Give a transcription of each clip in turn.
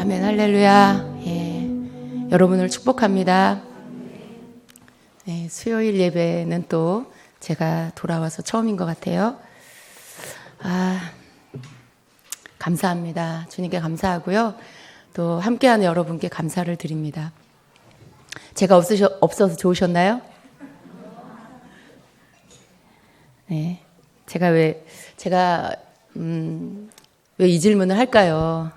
아멘, 할렐루야. 예, 여러분을 축복합니다. 네, 수요일 예배는 또 제가 돌아와서 처음인 것 같아요. 감사합니다. 주님께 감사하고요. 또 함께하는 여러분께 감사를 드립니다. 제가 없어서 좋으셨나요? 네, 제가 왜 이 질문을 할까요?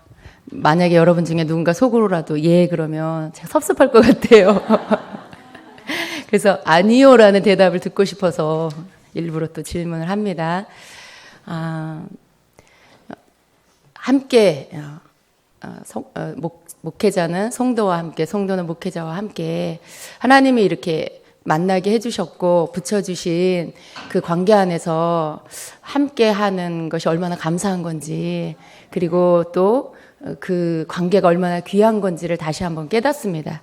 만약에 여러분 중에 누군가 속으로라도 예 그러면 제가 섭섭할 것 같아요. 그래서 아니요라는 대답을 듣고 싶어서 일부러 또 질문을 합니다. 함께 목회자는 성도와 함께, 성도는 목회자와 함께 하나님이 이렇게 만나게 해주셨고 붙여주신 그 관계 안에서 함께 하는 것이 얼마나 감사한 건지, 그리고 또 그 관계가 얼마나 귀한 건지를 다시 한번 깨닫습니다.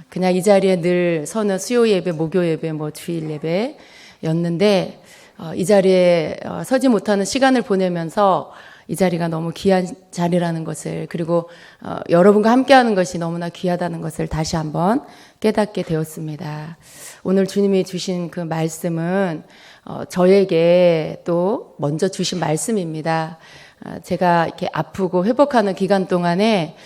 그냥 이 자리에 늘 서는 수요 예배, 목요 예배, 주일 예배였는데 이 자리에 서지 못하는 시간을 보내면서 이 자리가 너무 귀한 자리라는 것을, 그리고 여러분과 함께하는 것이 너무나 귀하다는 것을 다시 한번 깨닫게 되었습니다. 오늘 주님이 주신 그 말씀은 저에게 또 먼저 주신 말씀입니다. 제가 이렇게 아프고 회복하는 기간 동안에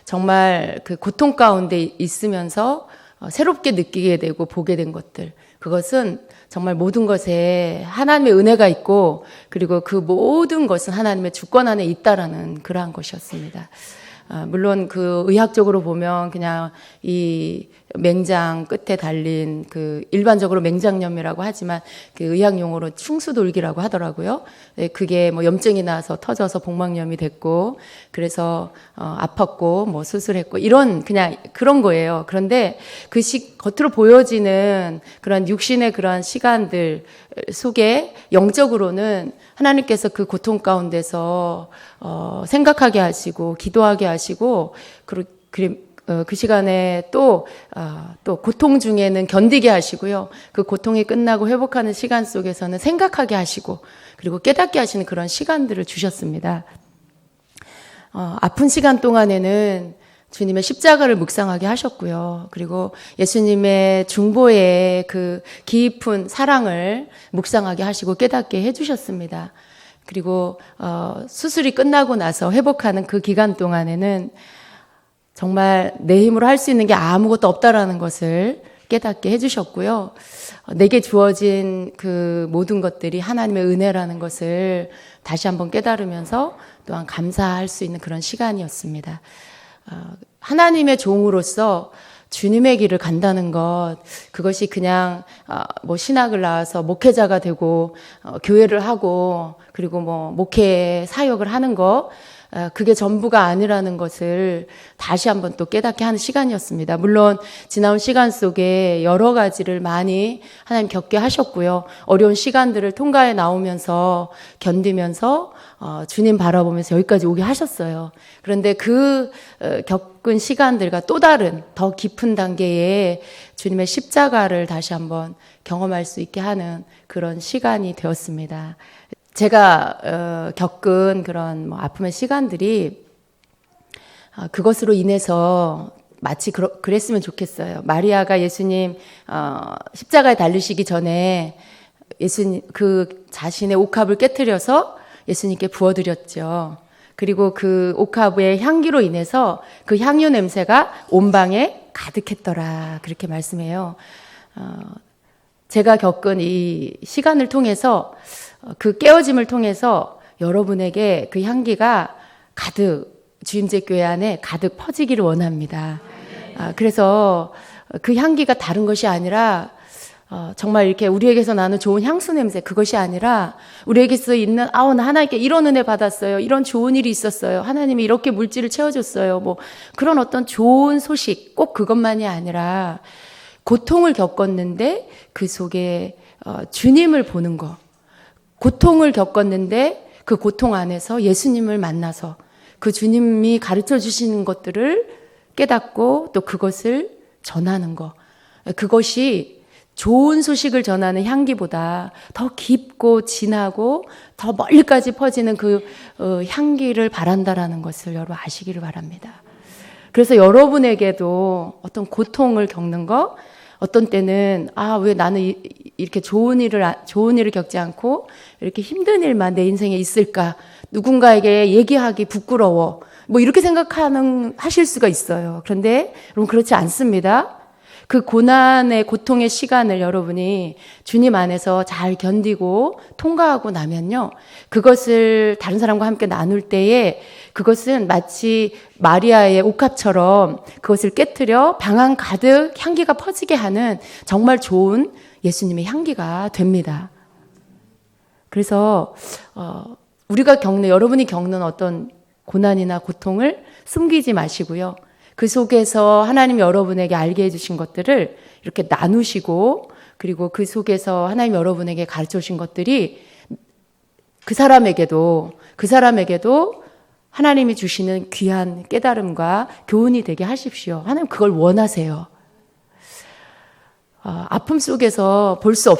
정말 그 고통 가운데 있으면서 새롭게 느끼게 되고 보게 된 것들, 그것은 정말 모든 것에 하나님의 은혜가 있고, 그리고 그 모든 것은 하나님의 주권 안에 있다라는 그러한 것이었습니다. 물론 그 의학적으로 보면 그냥 이 맹장 끝에 달린 그 일반적으로 맹장염이라고 하지만 그 의학 용어로 충수돌기라고 하더라고요. 그게 염증이 나서 터져서 복막염이 됐고, 그래서 아팠고 수술했고 이런 그냥 그런 거예요. 그런데 그 겉으로 보여지는 그런 육신의 그런 시간들 속에 영적으로는 하나님께서 그 고통 가운데서 생각하게 하시고 기도하게 하시고, 그 시간에 또 고통 중에는 견디게 하시고요. 그 고통이 끝나고 회복하는 시간 속에서는 생각하게 하시고, 그리고 깨닫게 하시는 그런 시간들을 주셨습니다. 아픈 시간 동안에는 주님의 십자가를 묵상하게 하셨고요. 그리고 예수님의 중보의 그 깊은 사랑을 묵상하게 하시고 깨닫게 해주셨습니다. 그리고 수술이 끝나고 나서 회복하는 그 기간 동안에는 정말 내 힘으로 할 수 있는 게 아무것도 없다라는 것을 깨닫게 해주셨고요. 내게 주어진 그 모든 것들이 하나님의 은혜라는 것을 다시 한번 깨달으면서 또한 감사할 수 있는 그런 시간이었습니다. 하나님의 종으로서 주님의 길을 간다는 것, 그것이 그냥 신학을 나와서 목회자가 되고 교회를 하고 그리고 목회 사역을 하는 것, 그게 전부가 아니라는 것을 다시 한번 또 깨닫게 하는 시간이었습니다. 물론 지나온 시간 속에 여러 가지를 많이 하나님 겪게 하셨고요. 어려운 시간들을 통과해 나오면서 견디면서 주님 바라보면서 여기까지 오게 하셨어요. 그런데 그 겪은 시간들과 또 다른 더 깊은 단계의 주님의 십자가를 다시 한번 경험할 수 있게 하는 그런 시간이 되었습니다. 제가 겪은 그런 아픔의 시간들이 그것으로 인해서 마치 그랬으면 좋겠어요. 마리아가 예수님 십자가에 달리시기 전에 예수님 그 자신의 옥합을 깨트려서 예수님께 부어드렸죠. 그리고 그 옥합의 향기로 인해서 그 향유 냄새가 온 방에 가득했더라, 그렇게 말씀해요. 제가 겪은 이 시간을 통해서, 그 깨어짐을 통해서 여러분에게 그 향기가 가득 주임제 교회 안에 가득 퍼지기를 원합니다. 그래서 그 향기가 다른 것이 아니라 정말 이렇게 우리에게서 나는 좋은 향수 냄새, 그것이 아니라 우리에게서 있는 나 하나님께 이런 은혜 받았어요, 이런 좋은 일이 있었어요, 하나님이 이렇게 물질을 채워줬어요, 그런 어떤 좋은 소식, 꼭 그것만이 아니라 고통을 겪었는데 그 속에 주님을 보는 것, 고통을 겪었는데 그 고통 안에서 예수님을 만나서 그 주님이 가르쳐 주시는 것들을 깨닫고 또 그것을 전하는 것, 그것이 좋은 소식을 전하는 향기보다 더 깊고 진하고 더 멀리까지 퍼지는 그 향기를 바란다라는 것을 여러분 아시기를 바랍니다. 그래서 여러분에게도 어떤 고통을 겪는 거, 어떤 때는 왜 나는 이렇게 좋은 일을 겪지 않고 이렇게 힘든 일만 내 인생에 있을까? 누군가에게 얘기하기 부끄러워. 뭐 이렇게 하실 수가 있어요. 그런데 여러분 그렇지 않습니다. 그 고난의 고통의 시간을 여러분이 주님 안에서 잘 견디고 통과하고 나면요, 그것을 다른 사람과 함께 나눌 때에 그것은 마치 마리아의 옥합처럼 그것을 깨트려 방 안 가득 향기가 퍼지게 하는 정말 좋은 예수님의 향기가 됩니다. 그래서 여러분이 겪는 어떤 고난이나 고통을 숨기지 마시고요, 그 속에서 하나님 여러분에게 알게 해주신 것들을 이렇게 나누시고, 그리고 그 속에서 하나님 여러분에게 가르쳐 주신 것들이 그 사람에게도 하나님이 주시는 귀한 깨달음과 교훈이 되게 하십시오. 하나님 그걸 원하세요. 아픔 속에서 볼 수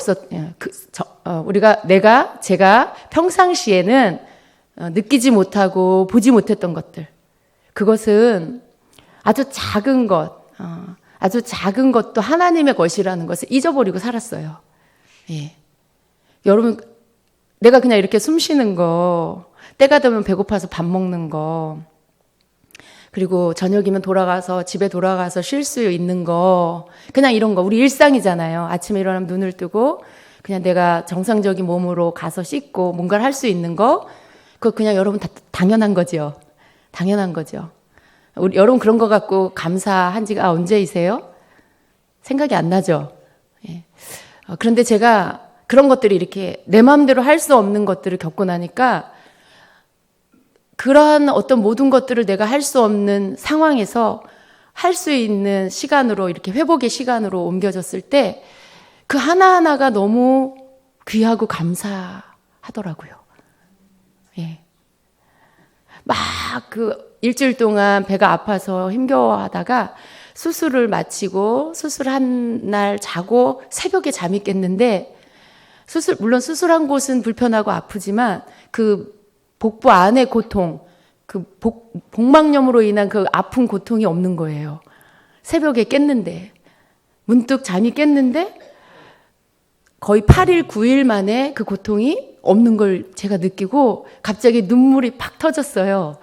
제가 평상시에는 느끼지 못하고 보지 못했던 것들, 그것은 아주 작은 것도 하나님의 것이라는 것을 잊어버리고 살았어요. 예. 여러분, 내가 그냥 이렇게 숨 쉬는 거, 때가 되면 배고파서 밥 먹는 거, 그리고 저녁이면 집에 돌아가서 쉴 수 있는 거, 그냥 이런 거, 우리 일상이잖아요. 아침에 일어나면 눈을 뜨고, 그냥 내가 정상적인 몸으로 가서 씻고 뭔가를 할 수 있는 거, 그거 그냥 여러분 다 당연한 거죠. 당연한 거죠. 여러분 그런 거 갖고 감사한 지가 언제이세요? 생각이 안 나죠? 예. 그런데 제가 그런 것들이 이렇게 내 마음대로 할 수 없는 것들을 겪고 나니까, 그러한 어떤 모든 것들을 내가 할 수 없는 상황에서 할 수 있는 시간으로, 이렇게 회복의 시간으로 옮겨졌을 때 그 하나하나가 너무 귀하고 감사하더라고요. 예. 막 일주일 동안 배가 아파서 힘겨워하다가 수술을 마치고 수술한 날 자고 새벽에 잠이 깼는데, 물론 수술한 곳은 불편하고 아프지만 그 복부 안의 고통, 그 복막염으로 인한 그 아픈 고통이 없는 거예요. 새벽에 깼는데, 문득 잠이 깼는데 거의 8일, 9일 만에 그 고통이 없는 걸 제가 느끼고 갑자기 눈물이 팍 터졌어요.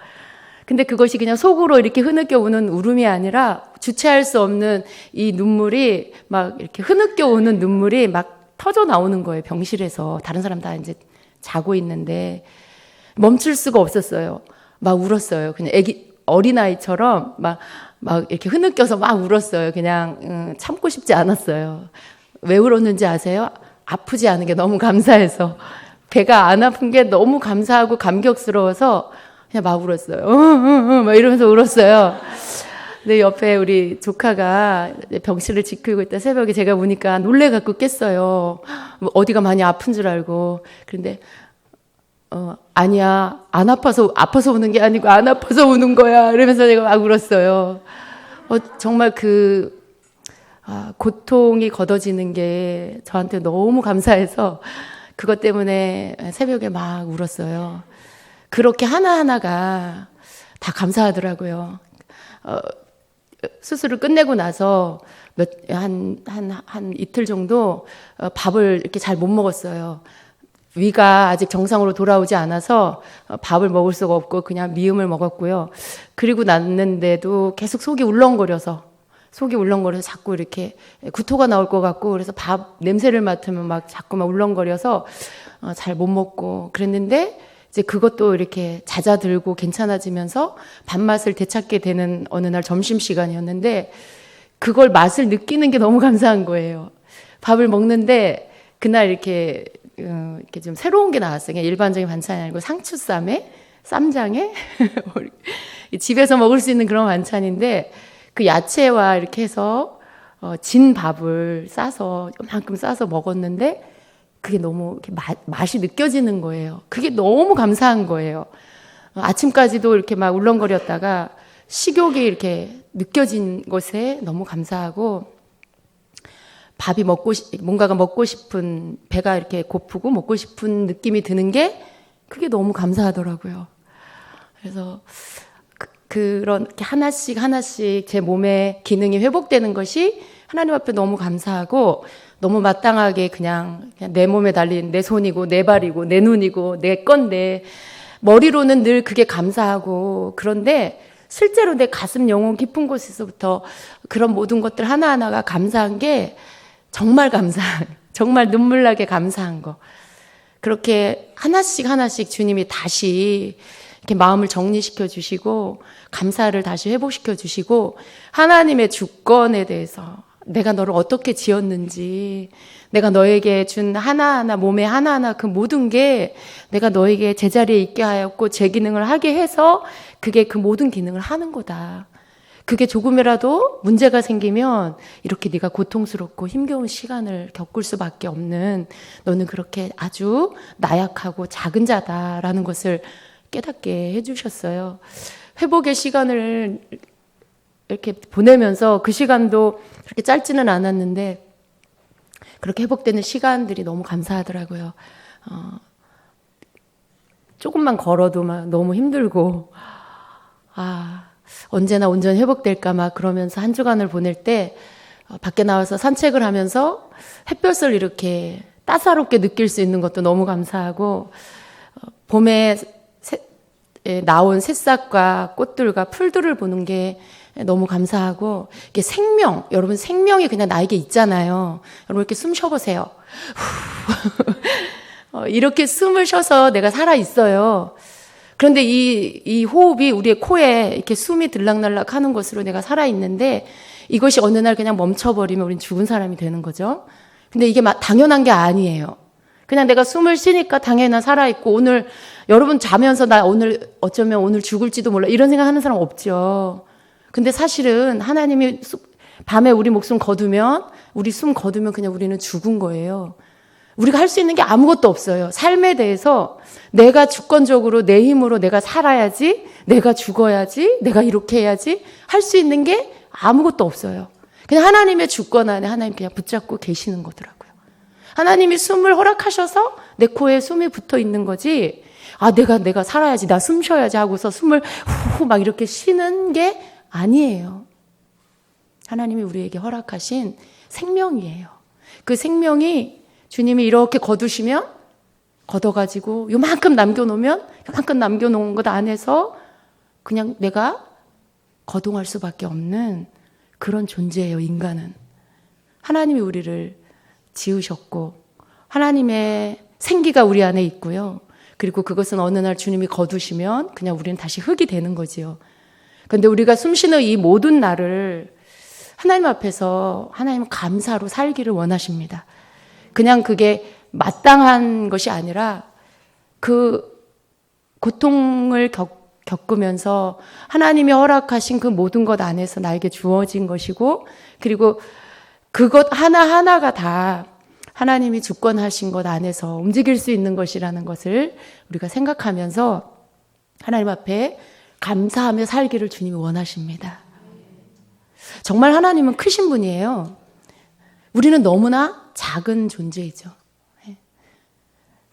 근데 그것이 그냥 속으로 이렇게 흐느껴 오는 울음이 아니라 주체할 수 없는 이 눈물이 막 이렇게 흐느껴 오는 눈물이 막 터져 나오는 거예요. 병실에서 다른 사람 다 이제 자고 있는데 멈출 수가 없었어요. 막 울었어요. 그냥 어린아이처럼 막 이렇게 흐느껴서 막 울었어요. 그냥 참고 싶지 않았어요. 왜 울었는지 아세요? 아프지 않은 게 너무 감사해서, 배가 안 아픈 게 너무 감사하고 감격스러워서 그냥 막 울었어요. 막 이러면서 울었어요. 근데 옆에 우리 조카가 병실을 지키고 있다 새벽에 제가 우니까 놀래갖고 깼어요. 어디가 많이 아픈 줄 알고. 그런데 아니야, 안 아파서 우는 게 아니고 안 아파서 우는 거야. 이러면서 제가 막 울었어요. 정말 고통이 걷어지는 게 저한테 너무 감사해서 그것 때문에 새벽에 막 울었어요. 그렇게 하나하나가 다 감사하더라고요. 수술을 끝내고 나서 한 이틀 정도 밥을 이렇게 잘 못 먹었어요. 위가 아직 정상으로 돌아오지 않아서 밥을 먹을 수가 없고 그냥 미음을 먹었고요. 그리고 났는데도 계속 속이 울렁거려서 자꾸 이렇게 구토가 나올 것 같고, 그래서 밥 냄새를 맡으면 막 자꾸만 울렁거려서 잘 못 먹고 그랬는데, 이제 그것도 이렇게 잦아들고 괜찮아지면서 밥맛을 되찾게 되는 어느 날 점심시간이었는데, 그걸 맛을 느끼는 게 너무 감사한 거예요. 밥을 먹는데 그날 이렇게 좀 새로운 게 나왔어요. 그냥 일반적인 반찬이 아니고 상추쌈에 쌈장에 집에서 먹을 수 있는 그런 반찬인데, 그 야채와 이렇게 해서 진 밥을 요만큼 싸서 먹었는데 그게 너무 이렇게 맛이 느껴지는 거예요. 그게 너무 감사한 거예요. 아침까지도 이렇게 막 울렁거렸다가 식욕이 이렇게 느껴진 것에 너무 감사하고, 밥이 뭔가가 먹고 싶은, 배가 이렇게 고프고 먹고 싶은 느낌이 드는 게 그게 너무 감사하더라고요. 그래서 그렇게 하나씩 제 몸의 기능이 회복되는 것이 하나님 앞에 너무 감사하고, 너무 마땅하게 그냥 내 몸에 달린 내 손이고 내 발이고 내 눈이고 내 건데, 머리로는 늘 그게 감사하고, 그런데 실제로 내 가슴 영혼 깊은 곳에서부터 그런 모든 것들 하나하나가 감사한 게 정말 정말 눈물 나게 감사한 거. 그렇게 하나씩 주님이 다시 이렇게 마음을 정리시켜 주시고, 감사를 다시 회복시켜 주시고, 하나님의 주권에 대해서 내가 너를 어떻게 지었는지, 내가 너에게 준 하나하나, 몸의 하나하나 그 모든 게 내가 너에게 제자리에 있게 하였고 제 기능을 하게 해서 그게 그 모든 기능을 하는 거다. 그게 조금이라도 문제가 생기면 이렇게 네가 고통스럽고 힘겨운 시간을 겪을 수밖에 없는, 너는 그렇게 아주 나약하고 작은 자다라는 것을 깨닫게 해주셨어요. 회복의 시간을 이렇게 보내면서, 그 시간도 그렇게 짧지는 않았는데 그렇게 회복되는 시간들이 너무 감사하더라고요. 조금만 걸어도 막 너무 힘들고, 언제나 온전히 회복될까 막 그러면서 한 주간을 보낼 때 밖에 나와서 산책을 하면서 햇볕을 이렇게 따사롭게 느낄 수 있는 것도 너무 감사하고, 봄에 나온 새싹과 꽃들과 풀들을 보는 게 너무 감사하고, 이게 여러분 생명이 그냥 나에게 있잖아요. 여러분 이렇게 숨 쉬어보세요. 이렇게 숨을 쉬어서 내가 살아 있어요. 그런데 이 호흡이 우리의 코에 이렇게 숨이 들락날락 하는 것으로 내가 살아 있는데, 이것이 어느 날 그냥 멈춰버리면 우린 죽은 사람이 되는 거죠. 근데 이게 당연한 게 아니에요. 그냥 내가 숨을 쉬니까 당연히 나 살아있고, 오늘 여러분 자면서 나 어쩌면 오늘 죽을지도 몰라 이런 생각하는 사람 없죠. 근데 사실은 하나님이 밤에 우리 목숨 거두면, 우리 숨 거두면 그냥 우리는 죽은 거예요. 우리가 할 수 있는 게 아무것도 없어요. 삶에 대해서 내가 주권적으로 내 힘으로 내가 살아야지, 내가 죽어야지, 내가 이렇게 해야지 할 수 있는 게 아무것도 없어요. 그냥 하나님의 주권 안에 하나님 그냥 붙잡고 계시는 거더라고요. 하나님이 숨을 허락하셔서 내 코에 숨이 붙어 있는 거지, 내가 살아야지, 나 숨 쉬어야지 하고서 숨을 후 막 이렇게 쉬는 게 아니에요. 하나님이 우리에게 허락하신 생명이에요. 그 생명이 주님이 이렇게 거두시면, 걷어가지고 요만큼 남겨놓으면 요만큼 남겨놓은 것 안에서 그냥 내가 거동할 수밖에 없는 그런 존재예요, 인간은. 하나님이 우리를 지으셨고 하나님의 생기가 우리 안에 있고요. 그리고 그것은 어느 날 주님이 거두시면 그냥 우리는 다시 흙이 되는 거지요. 그런데 우리가 숨쉬는 이 모든 날을 하나님 앞에서 하나님은 감사로 살기를 원하십니다. 그냥 그게 마땅한 것이 아니라 그 고통을 겪으면서 하나님이 허락하신 그 모든 것 안에서 나에게 주어진 것이고, 그리고 그것 하나하나가 다 하나님이 주권하신 것 안에서 움직일 수 있는 것이라는 것을 우리가 생각하면서 하나님 앞에 감사하며 살기를 주님이 원하십니다. 정말 하나님은 크신 분이에요. 우리는 너무나 작은 존재이죠.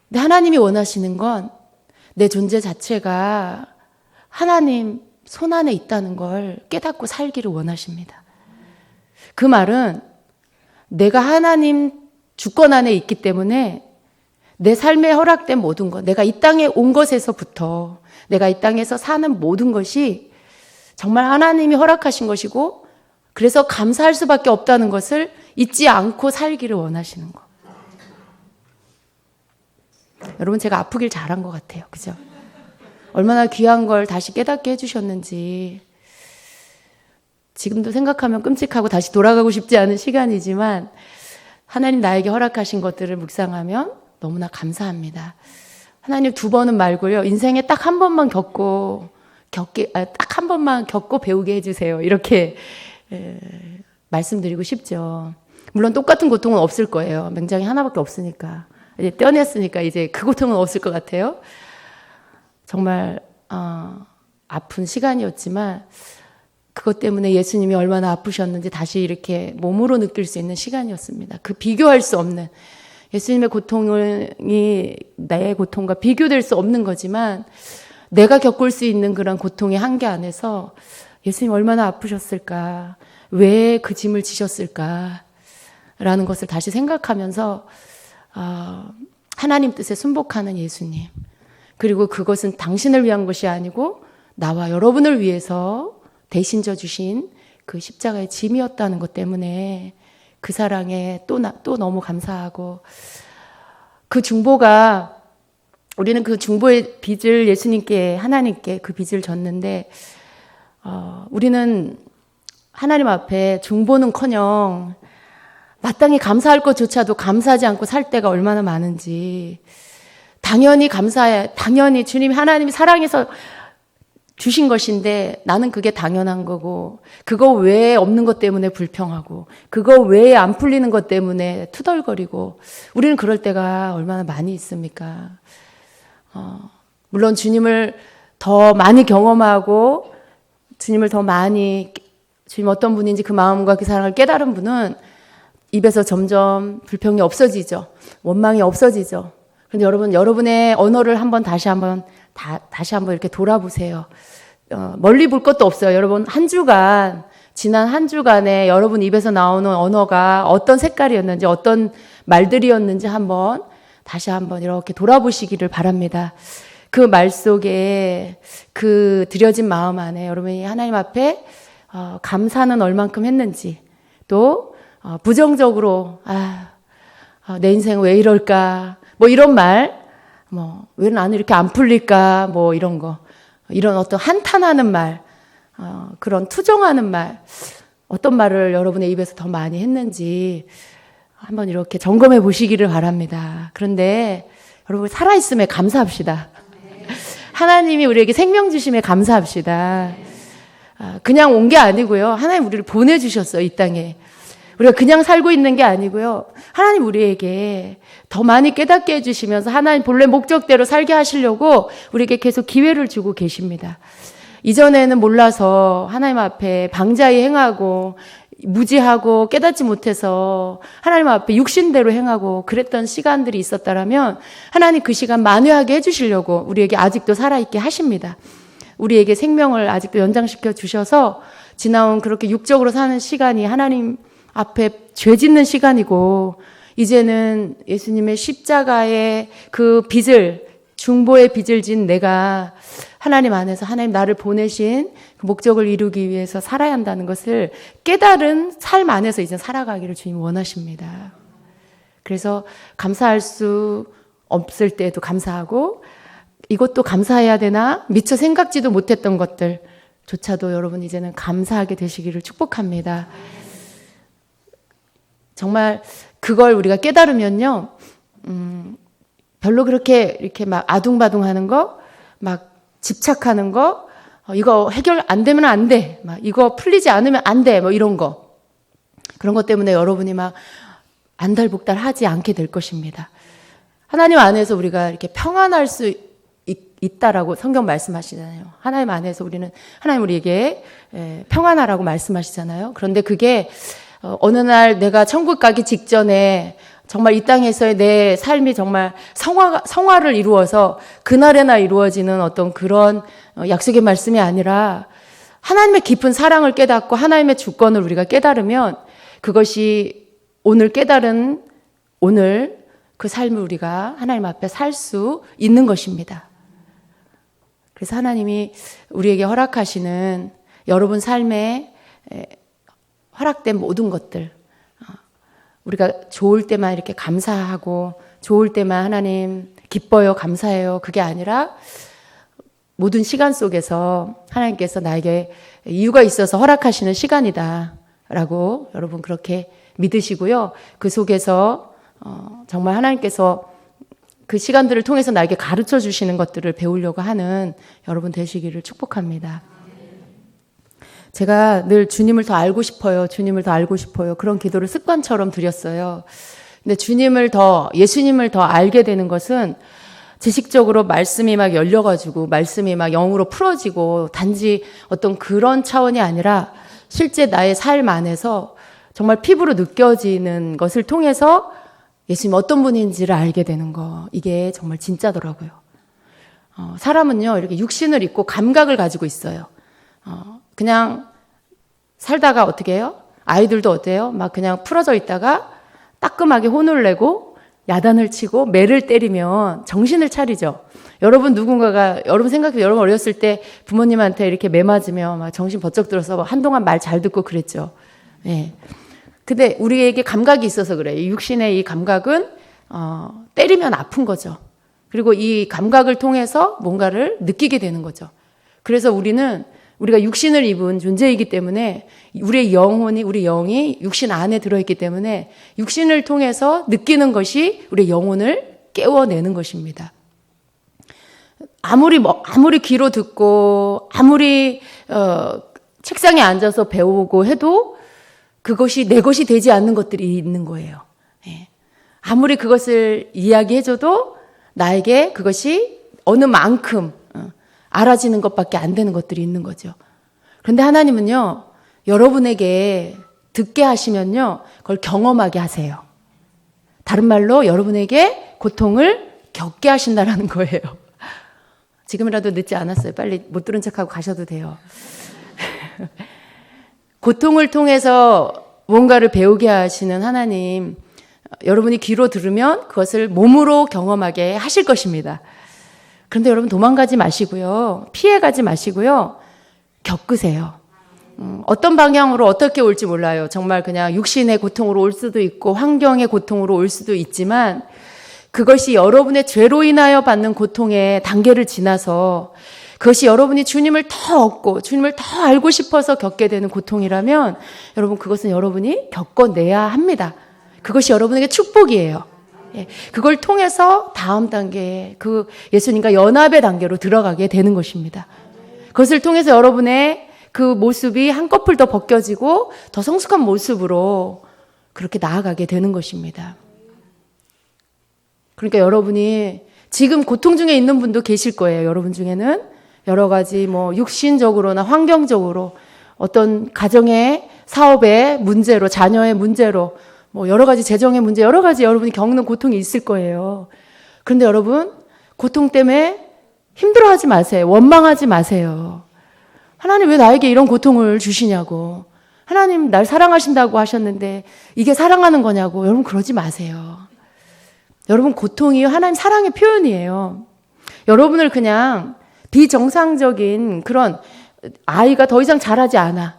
근데 하나님이 원하시는 건 내 존재 자체가 하나님 손 안에 있다는 걸 깨닫고 살기를 원하십니다. 그 말은 내가 하나님 주권 안에 있기 때문에 내 삶에 허락된 모든 것, 내가 이 땅에 온 것에서부터, 내가 이 땅에서 사는 모든 것이 정말 하나님이 허락하신 것이고, 그래서 감사할 수밖에 없다는 것을 잊지 않고 살기를 원하시는 것. 여러분, 제가 아프길 잘한 것 같아요. 그죠? 얼마나 귀한 걸 다시 깨닫게 해주셨는지. 지금도 생각하면 끔찍하고 다시 돌아가고 싶지 않은 시간이지만 하나님 나에게 허락하신 것들을 묵상하면 너무나 감사합니다. 하나님 2번은 말고요. 인생에 딱 한 번만 딱 한 번만 겪고 배우게 해주세요. 이렇게 말씀드리고 싶죠. 물론 똑같은 고통은 없을 거예요. 맹장이 하나밖에 없으니까. 이제 떼어냈으니까 이제 그 고통은 없을 것 같아요. 정말 아픈 시간이었지만 그것 때문에 예수님이 얼마나 아프셨는지 다시 이렇게 몸으로 느낄 수 있는 시간이었습니다. 그 비교할 수 없는 예수님의 고통이 나의 고통과 비교될 수 없는 거지만 내가 겪을 수 있는 그런 고통의 한계 안에서 예수님 얼마나 아프셨을까? 왜 그 짐을 지셨을까? 라는 것을 다시 생각하면서 하나님 뜻에 순복하는 예수님, 그리고 그것은 당신을 위한 것이 아니고 나와 여러분을 위해서 대신 져주신 그 십자가의 짐이었다는 것 때문에 그 사랑에 또 너무 감사하고, 그 중보가, 우리는 그 중보의 빚을 예수님께, 하나님께 그 빚을 졌는데, 우리는 하나님 앞에 중보는커녕 마땅히 감사할 것조차도 감사하지 않고 살 때가 얼마나 많은지, 당연히 감사해, 당연히 주님이, 하나님이 사랑해서 주신 것인데 나는 그게 당연한 거고, 그거 외에 없는 것 때문에 불평하고, 그거 외에 안 풀리는 것 때문에 투덜거리고, 우리는 그럴 때가 얼마나 많이 있습니까? 물론 주님을 더 많이 경험하고 주님을 더 많이, 주님 어떤 분인지 그 마음과 그 사랑을 깨달은 분은 입에서 점점 불평이 없어지죠. 원망이 없어지죠. 그런데 여러분, 여러분의 언어를 다시 한번 이렇게 돌아보세요. 멀리 볼 것도 없어요. 여러분, 지난 한 주간에 여러분 입에서 나오는 언어가 어떤 색깔이었는지, 어떤 말들이었는지 다시 한번 이렇게 돌아보시기를 바랍니다. 그 말 속에, 그 드려진 마음 안에 여러분이 하나님 앞에 감사는 얼만큼 했는지, 또 부정적으로 내 인생 왜 이럴까, 이런 말, 왜 나는 이렇게 안 풀릴까, 이런 거, 이런 어떤 한탄하는 말, 그런 투정하는 말, 어떤 말을 여러분의 입에서 더 많이 했는지 한번 이렇게 점검해 보시기를 바랍니다. 그런데 여러분, 살아있음에 감사합시다. 하나님이 우리에게 생명 주심에 감사합시다. 그냥 온 게 아니고요. 하나님 우리를 보내주셨어요, 이 땅에. 우리가 그냥 살고 있는 게 아니고요. 하나님 우리에게 더 많이 깨닫게 해주시면서 하나님 본래 목적대로 살게 하시려고 우리에게 계속 기회를 주고 계십니다. 이전에는 몰라서 하나님 앞에 방자히 행하고 무지하고 깨닫지 못해서 하나님 앞에 육신대로 행하고 그랬던 시간들이 있었다라면 하나님 그 시간 만회하게 해주시려고 우리에게 아직도 살아있게 하십니다. 우리에게 생명을 아직도 연장시켜 주셔서 지나온 그렇게 육적으로 사는 시간이 하나님 앞에 죄 짓는 시간이고, 이제는 예수님의 십자가의 그 빚을, 중보의 빚을 진 내가 하나님 안에서 하나님 나를 보내신 그 목적을 이루기 위해서 살아야 한다는 것을 깨달은 삶 안에서 이제 살아가기를 주님 원하십니다. 그래서 감사할 수 없을 때도 감사하고, 이것도 감사해야 되나 미처 생각지도 못했던 것들조차도 여러분 이제는 감사하게 되시기를 축복합니다. 정말 그걸 우리가 깨달으면요, 별로 그렇게 이렇게 막 아둥바둥하는 거, 막 집착하는 거, 이거 해결 안 되면 안 돼, 막 이거 풀리지 않으면 안 돼, 이런 거, 그런 것 때문에 여러분이 막 안달복달하지 않게 될 것입니다. 하나님 안에서 우리가 이렇게 평안할 수 있다라고 성경 말씀하시잖아요. 하나님 안에서 하나님 우리에게 평안하라고 말씀하시잖아요. 그런데 그게 어느 날 내가 천국 가기 직전에 정말 이 땅에서의 내 삶이 정말 성화를 이루어서 그날에나 이루어지는 어떤 그런 약속의 말씀이 아니라 하나님의 깊은 사랑을 깨닫고 하나님의 주권을 우리가 깨달으면 그것이 오늘 깨달은 오늘 그 삶을 우리가 하나님 앞에 살 수 있는 것입니다. 그래서 하나님이 우리에게 허락하시는 여러분 삶에 허락된 모든 것들, 우리가 좋을 때만 이렇게 감사하고 좋을 때만 하나님 기뻐요, 감사해요, 그게 아니라 모든 시간 속에서 하나님께서 나에게 이유가 있어서 허락하시는 시간이다 라고 여러분 그렇게 믿으시고요. 그 속에서 정말 하나님께서 그 시간들을 통해서 나에게 가르쳐 주시는 것들을 배우려고 하는 여러분 되시기를 축복합니다. 제가 늘 주님을 더 알고 싶어요, 주님을 더 알고 싶어요, 그런 기도를 습관처럼 드렸어요. 근데 예수님을 더 알게 되는 것은 지식적으로 말씀이 막 열려가지고 말씀이 막 영으로 풀어지고 단지 어떤 그런 차원이 아니라 실제 나의 삶 안에서 정말 피부로 느껴지는 것을 통해서 예수님 어떤 분인지를 알게 되는 거, 이게 정말 진짜더라고요. 사람은요 이렇게 육신을 입고 감각을 가지고 있어요. 그냥 살다가 어떻게 해요? 아이들도 어때요? 막 그냥 풀어져 있다가 따끔하게 혼을 내고 야단을 치고 매를 때리면 정신을 차리죠. 여러분 누군가가, 여러분 생각해, 여러분 어렸을 때 부모님한테 이렇게 매 맞으면 막 정신 번쩍 들어서 한동안 말 잘 듣고 그랬죠. 예. 근데 우리에게 감각이 있어서 그래요. 이 육신의 이 감각은 때리면 아픈 거죠. 그리고 이 감각을 통해서 뭔가를 느끼게 되는 거죠. 그래서 우리가 육신을 입은 존재이기 때문에 우리 영이 육신 안에 들어있기 때문에 육신을 통해서 느끼는 것이 우리 영혼을 깨워내는 것입니다. 아무리 귀로 듣고 아무리 책상에 앉아서 배우고 해도 그것이 내 것이 되지 않는 것들이 있는 거예요. 예. 아무리 그것을 이야기해줘도 나에게 그것이 어느 만큼 알아지는 것밖에 안 되는 것들이 있는 거죠. 그런데 하나님은요, 여러분에게 듣게 하시면요, 그걸 경험하게 하세요. 다른 말로 여러분에게 고통을 겪게 하신다라는 거예요. 지금이라도 늦지 않았어요. 빨리 못 들은 척하고 가셔도 돼요. 고통을 통해서 뭔가를 배우게 하시는 하나님, 여러분이 귀로 들으면 그것을 몸으로 경험하게 하실 것입니다. 그런데 여러분 도망가지 마시고요. 피해가지 마시고요. 겪으세요. 어떤 방향으로 어떻게 올지 몰라요. 정말 그냥 육신의 고통으로 올 수도 있고 환경의 고통으로 올 수도 있지만 그것이 여러분의 죄로 인하여 받는 고통의 단계를 지나서 그것이 여러분이 주님을 더 얻고 주님을 더 알고 싶어서 겪게 되는 고통이라면 여러분 그것은 여러분이 겪어내야 합니다. 그것이 여러분에게 축복이에요. 그걸 통해서 다음 단계에 그 예수님과 연합의 단계로 들어가게 되는 것입니다. 그것을 통해서 여러분의 그 모습이 한꺼풀 더 벗겨지고 더 성숙한 모습으로 그렇게 나아가게 되는 것입니다. 그러니까 여러분이 지금 고통 중에 있는 분도 계실 거예요. 여러분 중에는 여러 가지 육신적으로나 환경적으로 어떤 가정의 사업의 문제로, 자녀의 문제로, 여러 가지 재정의 문제, 여러 가지 여러분이 겪는 고통이 있을 거예요. 그런데 여러분, 고통 때문에 힘들어하지 마세요. 원망하지 마세요. 하나님 왜 나에게 이런 고통을 주시냐고. 하나님 날 사랑하신다고 하셨는데 이게 사랑하는 거냐고. 여러분 그러지 마세요. 여러분 고통이 하나님 사랑의 표현이에요. 여러분을 그냥 비정상적인 그런 아이가 더 이상 자라지 않아.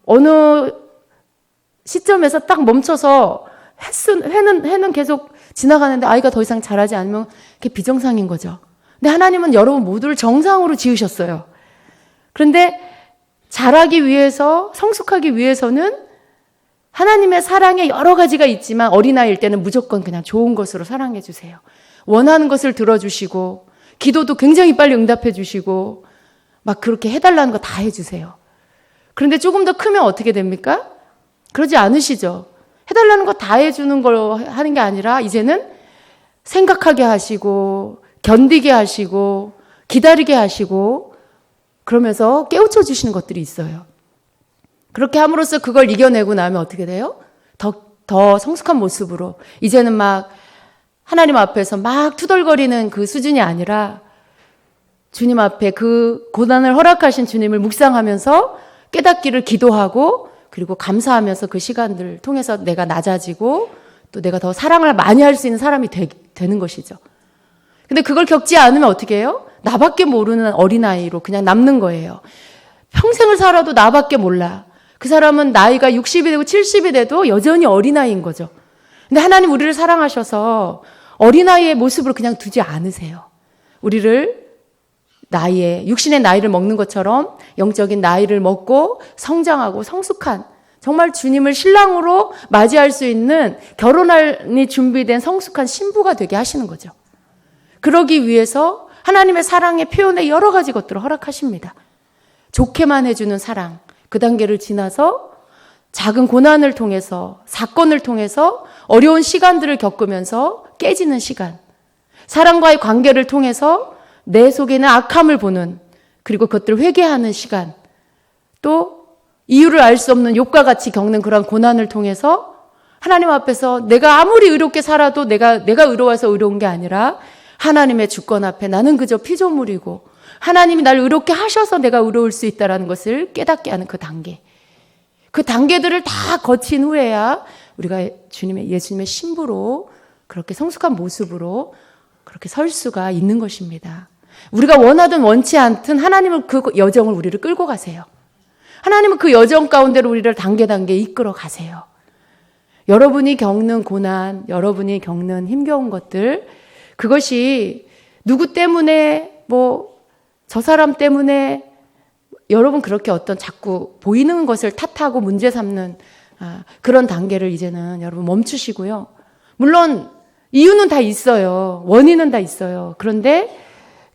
어느 시점에서 딱 멈춰서 해는 계속 지나가는데 아이가 더 이상 자라지 않으면 그게 비정상인 거죠. 근데 하나님은 여러분 모두를 정상으로 지으셨어요. 그런데 자라기 위해서, 성숙하기 위해서는 하나님의 사랑에 여러 가지가 있지만 어린아이일 때는 무조건 그냥 좋은 것으로 사랑해 주세요. 원하는 것을 들어주시고 기도도 굉장히 빨리 응답해 주시고 막 그렇게 해달라는 거 다 해주세요. 그런데 조금 더 크면 어떻게 됩니까? 그러지 않으시죠? 해달라는 거 다 해주는 걸 하는 게 아니라 이제는 생각하게 하시고 견디게 하시고 기다리게 하시고 그러면서 깨우쳐 주시는 것들이 있어요. 그렇게 함으로써 그걸 이겨내고 나면 어떻게 돼요? 더 성숙한 모습으로 이제는 막 하나님 앞에서 막 투덜거리는 그 수준이 아니라 주님 앞에 그 고난을 허락하신 주님을 묵상하면서 깨닫기를 기도하고 그리고 감사하면서 그 시간들을 통해서 내가 낮아지고 또 내가 더 사랑을 많이 할 수 있는 사람이 되는 것이죠. 근데 그걸 겪지 않으면 어떻게 해요? 나밖에 모르는 어린아이로 그냥 남는 거예요. 평생을 살아도 나밖에 몰라. 그 사람은 나이가 60이 되고 70이 돼도 여전히 어린아이인 거죠. 근데 하나님 우리를 사랑하셔서 어린아이의 모습으로 그냥 두지 않으세요. 우리를 육신의 나이를 먹는 것처럼 영적인 나이를 먹고 성장하고 성숙한 정말 주님을 신랑으로 맞이할 수 있는 결혼이 준비된 성숙한 신부가 되게 하시는 거죠. 그러기 위해서 하나님의 사랑의 표현에 여러 가지 것들을 허락하십니다. 좋게만 해주는 사랑, 그 단계를 지나서 작은 고난을 통해서 사건을 통해서 어려운 시간들을 겪으면서 깨지는 시간, 사람과의 관계를 통해서 내 속에는 악함을 보는, 그리고 그것들을 회개하는 시간, 또 이유를 알 수 없는 욕과 같이 겪는 그런 고난을 통해서 하나님 앞에서 내가 아무리 의롭게 살아도 내가 의로워서 의로운 게 아니라 하나님의 주권 앞에 나는 그저 피조물이고 하나님이 날 의롭게 하셔서 내가 의로울 수 있다는 것을 깨닫게 하는 그 단계. 그 단계들을 다 거친 후에야 우리가 예수님의 신부로 그렇게 성숙한 모습으로 그렇게 설 수가 있는 것입니다. 우리가 원하든 원치 않든 하나님은 그 여정을 우리를 끌고 가세요. 하나님은 그 여정 가운데로 우리를 단계 이끌어 가세요. 여러분이 겪는 고난, 여러분이 겪는 힘겨운 것들, 그것이 누구 때문에, 저 사람 때문에, 여러분 그렇게 어떤 자꾸 보이는 것을 탓하고 문제 삼는 그런 단계를 이제는 여러분 멈추시고요. 물론 이유는 다 있어요. 원인은 다 있어요. 그런데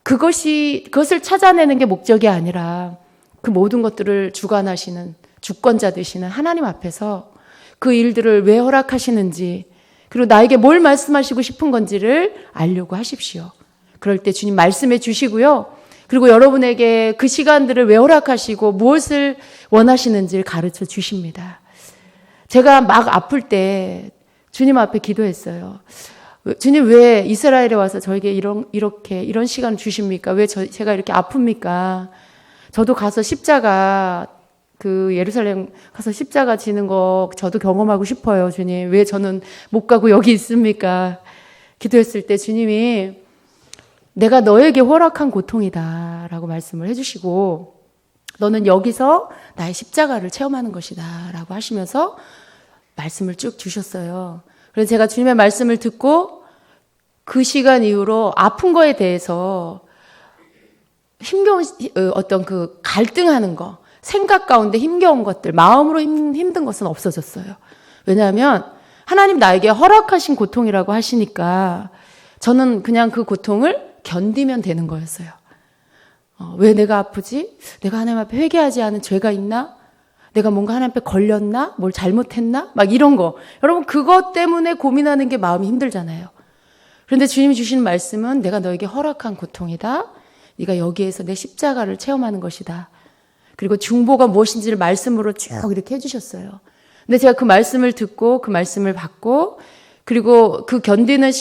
그것을 찾아내는 게 목적이 아니라 그 모든 것들을 주관하시는 주권자 되시는 하나님 앞에서 그 일들을 왜 허락하시는지, 그리고 나에게 뭘 말씀하시고 싶은 건지를 알려고 하십시오. 그럴 때 주님 말씀해 주시고요. 그리고 여러분에게 그 시간들을 왜 허락하시고 무엇을 원하시는지를 가르쳐 주십니다. 제가 막 아플 때 주님 앞에 기도했어요. 주님, 왜 이스라엘에 와서 저에게 이런 시간을 주십니까? 왜 제가 이렇게 아픕니까? 저도 가서 십자가, 예루살렘 가서 십자가 지는 거 저도 경험하고 싶어요. 주님, 왜 저는 못 가고 여기 있습니까? 기도했을 때 주님이 내가 너에게 허락한 고통이다 라고 말씀을 해주시고, 너는 여기서 나의 십자가를 체험하는 것이다 라고 하시면서 말씀을 쭉 주셨어요. 그래서 제가 주님의 말씀을 듣고 그 시간 이후로 아픈 거에 대해서 힘겨운 어떤 그 갈등하는 거, 생각 가운데 힘겨운 것들, 마음으로 힘든 것은 없어졌어요. 왜냐하면 하나님 나에게 허락하신 고통이라고 하시니까 저는 그냥 그 고통을 견디면 되는 거였어요. 왜 내가 아프지? 내가 하나님 앞에 회개하지 않은 죄가 있나? 내가 뭔가 하나님 앞에 걸렸나? 뭘 잘못했나? 막 이런 거. 여러분, 그것 때문에 고민하는 게 마음이 힘들잖아요. 그런데 주님이 주시는 말씀은 내가 너에게 허락한 고통이다. 네가 여기에서 내 십자가를 체험하는 것이다. 그리고 중보가 무엇인지를 말씀으로 쭉 이렇게 해주셨어요. 근데 제가 그 말씀을 듣고 그 말씀을 받고, 그리고 그 견디는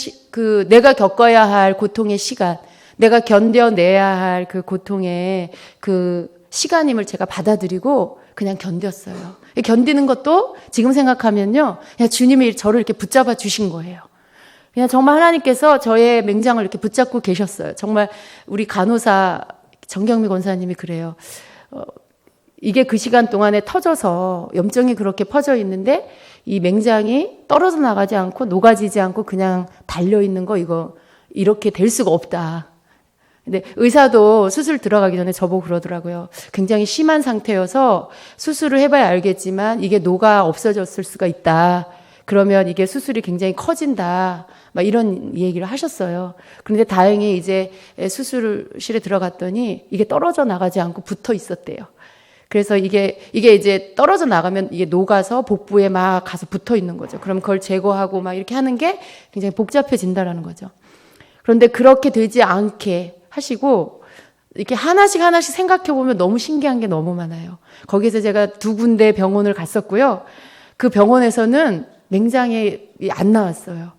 내가 겪어야 할 고통의 시간, 내가 견뎌내야 할 그 고통의 그 시간임을 제가 받아들이고 그냥 견뎠어요. 견디는 것도 지금 생각하면요, 그냥 주님이 저를 이렇게 붙잡아 주신 거예요. 그냥 정말 하나님께서 저의 맹장을 이렇게 붙잡고 계셨어요. 정말 우리 간호사 정경미 권사님이 그래요. 이게 그 시간 동안에 터져서 염증이 그렇게 퍼져 있는데 이 맹장이 떨어져 나가지 않고 녹아지지 않고 그냥 달려있는 거, 이거 이렇게 될 수가 없다. 근데 의사도 수술 들어가기 전에 저보고 그러더라고요. 굉장히 심한 상태여서 수술을 해봐야 알겠지만 이게 녹아 없어졌을 수가 있다. 그러면 이게 수술이 굉장히 커진다. 막 이런 얘기를 하셨어요. 그런데 다행히 이제 수술실에 들어갔더니 이게 떨어져 나가지 않고 붙어 있었대요. 그래서 이게 이제 떨어져 나가면 이게 녹아서 복부에 막 가서 붙어 있는 거죠. 그럼 그걸 제거하고 막 이렇게 하는 게 굉장히 복잡해진다라는 거죠. 그런데 그렇게 되지 않게 하시고 이렇게 하나씩 생각해 보면 너무 신기한 게 너무 많아요. 거기서 제가 2군데 병원을 갔었고요. 그 병원에서는 맹장이 안 나왔어요.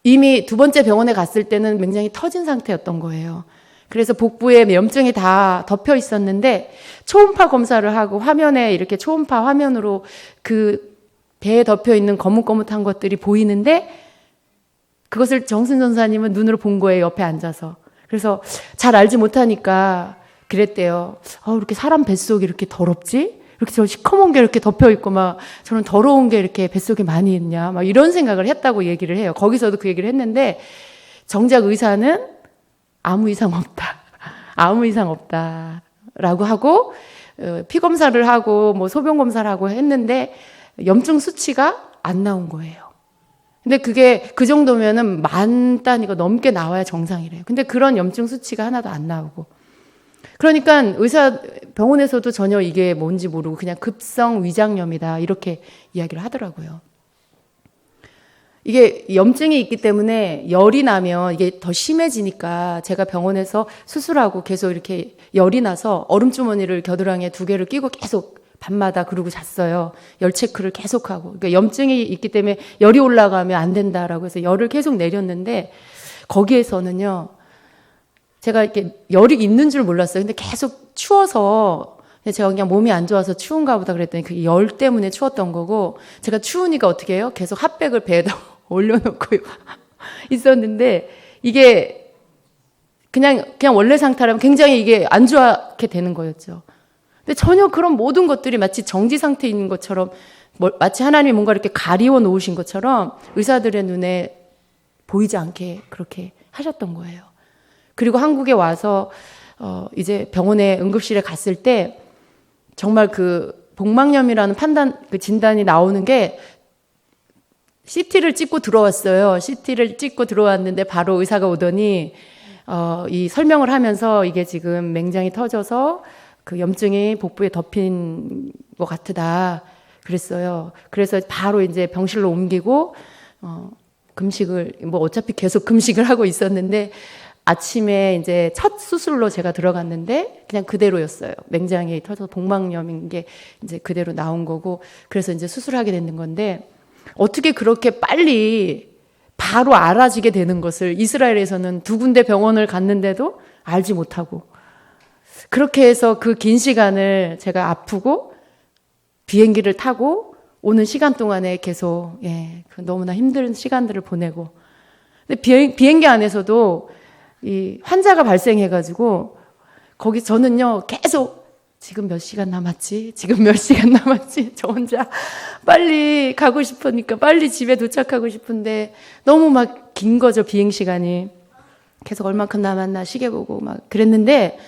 이미 2번째 병원에 갔을 때는 맹장이 터진 상태였던 거예요. 그래서 복부에 염증이 다 덮여 있었는데 초음파 검사를 하고 화면에 이렇게 초음파 화면으로 그 배에 덮여 있는 거뭇거뭇한 것들이 보이는데 그것을 정순 전사님은 눈으로 본 거예요. 옆에 앉아서. 그래서 잘 알지 못하니까 그랬대요. 이렇게 사람 뱃속이 이렇게 더럽지? 이렇게 저 시커먼 게 이렇게 덮여 있고 막 저는 더러운 게 이렇게 뱃속에 많이 있냐? 막 이런 생각을 했다고 얘기를 해요. 거기서도 그 얘기를 했는데 정작 의사는 아무 이상 없다. 아무 이상 없다. 라고 하고 피 검사를 하고 뭐 소변 검사를 하고 했는데 염증 수치가 안 나온 거예요. 근데 그게 그 정도면은 10,000단위가 넘게 나와야 정상이래요. 근데 그런 염증 수치가 하나도 안 나오고. 그러니까 병원에서도 전혀 이게 뭔지 모르고 그냥 급성 위장염이다. 이렇게 이야기를 하더라고요. 이게 염증이 있기 때문에 열이 나면 이게 더 심해지니까 제가 병원에서 수술하고 계속 이렇게 열이 나서 얼음주머니를 겨드랑이에 2개를 끼고 계속 밤마다 그러고 잤어요. 열 체크를 계속하고. 그러니까 염증이 있기 때문에 열이 올라가면 안 된다라고 해서 열을 계속 내렸는데 거기에서는요. 제가 이렇게 열이 있는 줄 몰랐어요. 근데 계속 추워서 제가 그냥 몸이 안 좋아서 추운가 보다 그랬더니 그 열 때문에 추웠던 거고 제가 추우니까 어떻게 해요? 계속 핫백을 배에다 올려놓고 있었는데 이게 그냥 원래 상태라면 굉장히 이게 안 좋게 되는 거였죠. 근데 전혀 그런 모든 것들이 마치 정지 상태에 있는 것처럼 마치 하나님이 뭔가 이렇게 가리워 놓으신 것처럼 의사들의 눈에 보이지 않게 그렇게 하셨던 거예요. 그리고 한국에 와서 이제 병원에 응급실에 갔을 때 정말 그 복막염이라는 그 진단이 나오는 게 CT를 찍고 들어왔어요. CT를 찍고 들어왔는데 바로 의사가 오더니 이 설명을 하면서 이게 지금 맹장이 터져서 그 염증이 복부에 덮인 것 같다 그랬어요. 그래서 바로 이제 병실로 옮기고 금식을 뭐 어차피 계속 금식을 하고 있었는데 아침에 이제 첫 수술로 제가 들어갔는데 그냥 그대로였어요. 맹장이 터져서 복막염인 게 이제 그대로 나온 거고 그래서 이제 수술하게 되는 건데 어떻게 그렇게 빨리 바로 알아지게 되는 것을 이스라엘에서는 2군데 병원을 갔는데도 알지 못하고 그렇게 해서 그 긴 시간을 제가 아프고 비행기를 타고 오는 시간 동안에 계속 그 너무나 힘든 시간들을 보내고 근데 비행기 안에서도 이 환자가 발생해가지고 거기 저는요 계속 지금 몇 시간 남았지? 지금 몇 시간 남았지? 저 혼자 빨리 가고 싶으니까 빨리 집에 도착하고 싶은데 너무 막 긴 거죠 비행 시간이 계속 얼만큼 남았나 시계 보고 막 그랬는데